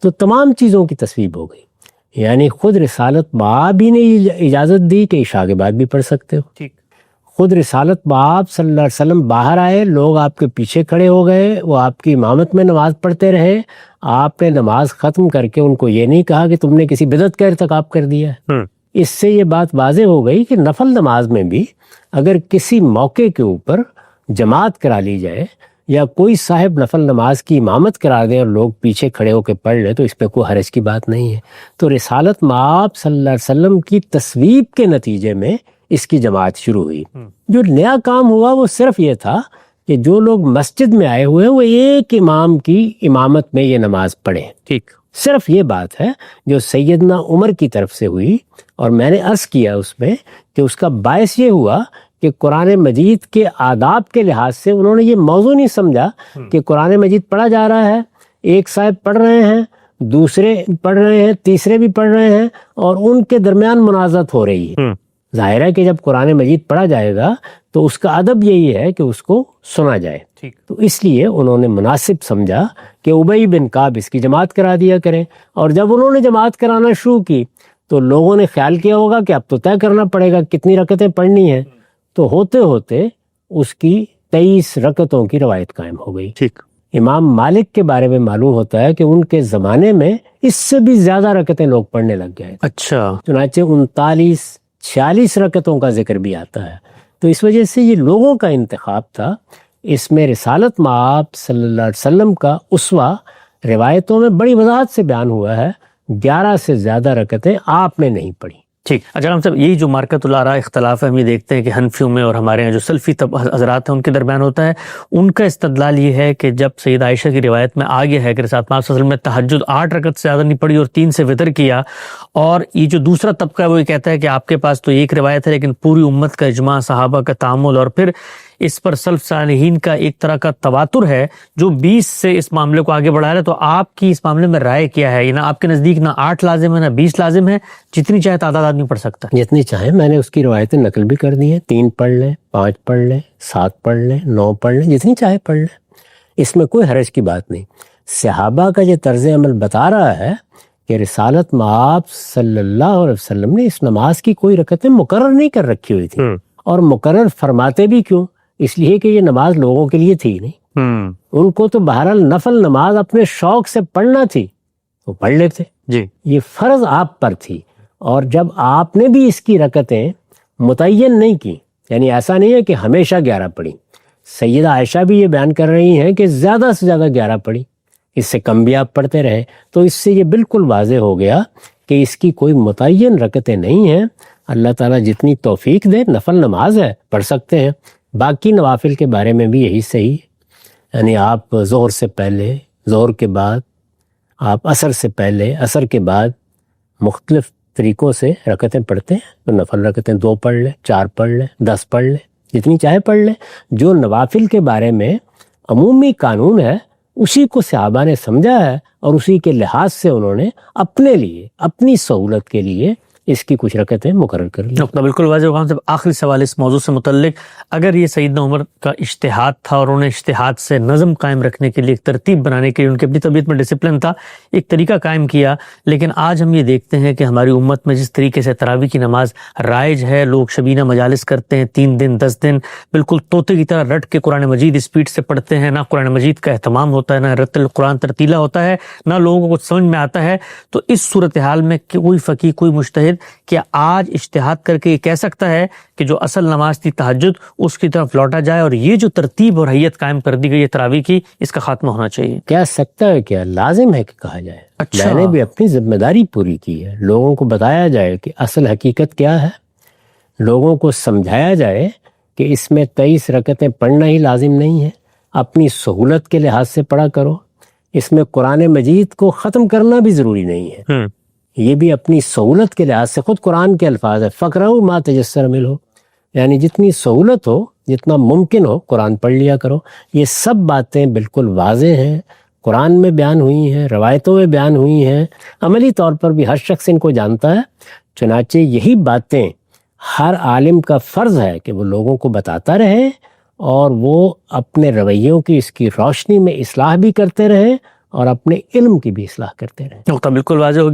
Speaker 3: تو تمام چیزوں کی تصویب ہو گئی، یعنی خود رسالت مآب ہی نے اجازت دی کہ عشاء کے بعد بھی پڑھ سکتے ہو۔
Speaker 2: ٹھیک۔
Speaker 3: خود رسالت مآب صلی اللہ علیہ وسلم باہر آئے، لوگ آپ کے پیچھے کھڑے ہو گئے، وہ آپ کی امامت میں نماز پڑھتے رہے، آپ نے نماز ختم کر کے ان کو یہ نہیں کہا کہ تم نے کسی بدعت کا ارتکاب کر دیا ہے۔ اس سے یہ بات واضح ہو گئی کہ نفل نماز میں بھی اگر کسی موقع کے اوپر جماعت کرا لی جائے یا کوئی صاحب نفل نماز کی امامت کرا دیں اور لوگ پیچھے کھڑے ہو کے پڑھ لیں تو اس پہ کوئی حرج کی بات نہیں ہے۔ تو رسالت مآب صلی اللہ علیہ وسلم کی تصویب کے نتیجے میں اس کی جماعت شروع ہوئی۔ جو نیا کام ہوا وہ صرف یہ تھا کہ جو لوگ مسجد میں آئے ہوئے ہیں وہ ایک امام کی امامت میں یہ نماز پڑھیں۔
Speaker 2: ٹھیک،
Speaker 3: صرف یہ بات ہے جو سیدنا عمر کی طرف سے ہوئی، اور میں نے عرض کیا اس میں کہ اس کا باعث یہ ہوا کہ قرآن مجید کے آداب کے لحاظ سے انہوں نے یہ موضوع نہیں سمجھا کہ قرآن مجید پڑھا جا رہا ہے، ایک صاحب پڑھ رہے ہیں، دوسرے پڑھ رہے ہیں، تیسرے بھی پڑھ رہے ہیں، اور ان کے درمیان منازعت ہو رہی ہے۔ ظاہر ہے کہ جب قرآن مجید پڑھا جائے گا تو اس کا ادب یہی ہے کہ اس کو سنا جائے۔ تو اس لیے انہوں نے مناسب سمجھا کہ ابی بن کعب اس کی جماعت کرا دیا کریں، اور جب انہوں نے جماعت کرانا شروع کی تو لوگوں نے خیال کیا ہوگا کہ اب تو طے کرنا پڑے گا کتنی رکعتیں پڑھنی ہیں، تو ہوتے ہوتے اس کی 23 رکعتوں کی روایت قائم ہو گئی۔ امام مالک کے بارے میں معلوم ہوتا ہے کہ ان کے زمانے میں اس سے بھی زیادہ رکعتیں لوگ پڑھنے لگ گئے۔
Speaker 2: اچھا،
Speaker 3: چنانچہ 39-46 رکعتوں کا ذکر بھی آتا ہے۔ تو اس وجہ سے یہ لوگوں کا انتخاب تھا۔ اس میں رسالت مآب صلی اللہ علیہ وسلم کا اسوہ روایتوں میں بڑی وضاحت سے بیان ہوا ہے، 11 سے زیادہ رکعتیں آپ نے نہیں پڑھی۔
Speaker 2: ٹھیک۔ اچھا ہم سب یہی جو مارکت الآراء اختلاف ہے، ہم یہ دیکھتے ہیں کہ حنفیوں میں اور ہمارے یہاں جو سلفی حضرات ہیں ان کے درمیان ہوتا ہے، ان کا استدلال یہ ہے کہ جب سید عائشہ کی روایت میں آ گیا ہے کہ رسالت پاک صلی اللہ علیہ وسلم نے تہجد 8 رکعت سے زیادہ نہیں پڑھی اور 3 سے وتر کیا، اور یہ جو دوسرا طبقہ ہے وہ یہ کہتا ہے کہ آپ کے پاس تو ایک روایت ہے لیکن پوری امت کا اجماع، صحابہ کا تعامل، اور پھر اس پر سلف صالحین کا ایک طرح کا تواتر ہے جو 20 سے اس معاملے کو آگے بڑھا رہا ہے، تو آپ کی اس معاملے میں رائے کیا ہے؟ نہ آپ کے نزدیک نہ 8 لازم ہے نہ 20 لازم ہے، جتنی چاہے تعداد آدمی پڑھ سکتا ہے؟
Speaker 3: جتنی چاہے، میں نے اس کی روایتیں نقل بھی کر دی ہیں، 3 پڑھ لیں، 5 پڑھ لیں، 7 پڑھ لیں، 9 پڑھ لیں، جتنی چاہے پڑھ لیں، اس میں کوئی حرج کی بات نہیں۔ صحابہ کا یہ طرز عمل بتا رہا ہے کہ رسالت مآب صلی اللہ علیہ وسلم نے اس نماز کی کوئی رکعتیں مقرر نہیں کر رکھی ہوئی تھی، اور مقرر فرماتے بھی کیوں؟ اس لیے کہ یہ نماز لوگوں کے لیے تھی نہیں، ان کو تو بہرحال نفل نماز اپنے شوق سے پڑھنا تھی، وہ پڑھ لیتے
Speaker 2: جی،
Speaker 3: یہ فرض آپ پر تھی۔ اور جب آپ نے بھی اس کی رکعتیں متعین نہیں کی، یعنی ایسا نہیں ہے کہ ہمیشہ 11 پڑھی، سیدہ عائشہ بھی یہ بیان کر رہی ہیں کہ زیادہ سے زیادہ 11 پڑھی، اس سے کم بھی آپ پڑھتے رہے، تو اس سے یہ بالکل واضح ہو گیا کہ اس کی کوئی متعین رکعتیں نہیں ہیں۔ اللہ تعالیٰ جتنی توفیق دے، نفل نماز ہے پڑھ سکتے ہیں، باقی نوافل کے بارے میں بھی یہی صحیح ہے، یعنی آپ ظہر سے پہلے، ظہر کے بعد، آپ عصر سے پہلے، عصر کے بعد مختلف طریقوں سے رکعتیں پڑھتے ہیں، تو نفل رکعتیں 2 پڑھ لیں، 4 پڑھ لیں، 10 پڑھ لیں، جتنی چاہے پڑھ لیں۔ جو نوافل کے بارے میں عمومی قانون ہے اسی کو صحابہ نے سمجھا ہے، اور اسی کے لحاظ سے انہوں نے اپنے لیے، اپنی سہولت کے لیے اس کی کچھ رکعتیں مقرر کر لی۔
Speaker 2: نقطہ بالکل واضح ہوگا۔ صاحب آخری سوال اس موضوع سے متعلق، اگر یہ سیدنا عمر کا اجتہاد تھا اور انہیں اجتہاد سے نظم قائم رکھنے کے لیے، ایک ترتیب بنانے کے لیے، ان کی اپنی طبیعت میں ڈسپلن تھا، ایک طریقہ قائم کیا، لیکن آج ہم یہ دیکھتے ہیں کہ ہماری امت میں جس طریقے سے تراویح کی نماز رائج ہے، لوگ شبینہ مجالس کرتے ہیں، 3 دن 10 دن بالکل طوطے کی طرح رٹ کے قرآن مجید اسپیڈ سے پڑھتے ہیں، نہ قرآن مجید کا اہتمام ہوتا ہے، نہ رتل قرآن ترتیلہ ہوتا ہے، نہ لوگوں کو کچھ سمجھ میں آتا ہے، تو اس صورتحال میں کوئی فقیہ، کوئی مجتہد کیا آج اجتہاد کر کے یہ کہہ سکتا ہے کہ جو اصل نماز تھی تہجد، اس کی طرف لوٹا جائے، اور یہ جو ترتیب اور حیت قائم کر دی گئی ہے تراویح کی، اس کا خاتمہ ہونا چاہیے؟
Speaker 3: کہہ سکتا ہے، کیا لازم ہے کہ کہا جائے۔
Speaker 2: اچھا،
Speaker 3: میں نے بھی اپنی ذمہ داری پوری کی ہے، لوگوں کو بتایا جائے کہ اصل حقیقت کیا ہے، لوگوں کو سمجھایا جائے کہ اس میں 23 رکعتیں پڑھنا ہی لازم نہیں ہے، اپنی سہولت کے لحاظ سے پڑھا کرو، اس میں قرآن مجید کو ختم کرنا بھی ضروری نہیں ہے، یہ بھی اپنی سہولت کے لحاظ سے، خود قرآن کے الفاظ ہے فَقْرَؤْا مَا تَيَسَّرَ مِنْهُ، یعنی جتنی سہولت ہو، جتنا ممکن ہو قرآن پڑھ لیا کرو۔ یہ سب باتیں بالکل واضح ہیں، قرآن میں بیان ہوئی ہیں، روایتوں میں بیان ہوئی ہیں، عملی طور پر بھی ہر شخص ان کو جانتا ہے۔ چنانچہ یہی باتیں ہر عالم کا فرض ہے کہ وہ لوگوں کو بتاتا رہے، اور وہ اپنے رویوں کی اس کی روشنی میں اصلاح بھی کرتے رہیں، اور اپنے علم کی بھی اصلاح کرتے رہیں۔
Speaker 2: نقطہ بالکل واضح ہو گیا۔